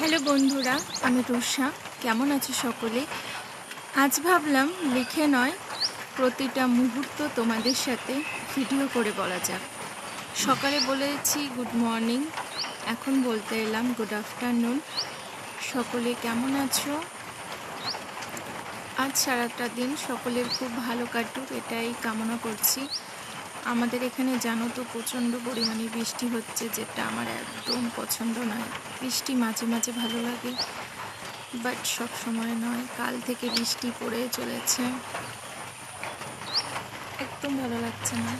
Hello বন্ধুরা, আমি রুষা। কেমন আছো সকলে? আজ ভাবলাম লিখে নয়, প্রতিটা মুহূর্ত তোমাদের সাথে ভিডিও করে বলা যাক। সকালে বলেছি গুড মর্নিং, এখন বলতে এলাম গুড আফটারনুন। সকলে কেমন আছো? আজ সারাটা দিন সকলের খুব ভালো কাটুক, এটাই কামনা করছি। আমাদের এখানে জানো তো প্রচণ্ড পরিমাণে বৃষ্টি হচ্ছে, যেটা আমার একদম পছন্দ নয়। বৃষ্টি মাঝে মাঝে ভালো লাগে, বাট সব সময় নয়। কাল থেকে বৃষ্টি পড়ে চলেছে, একদম ভালো লাগছে না।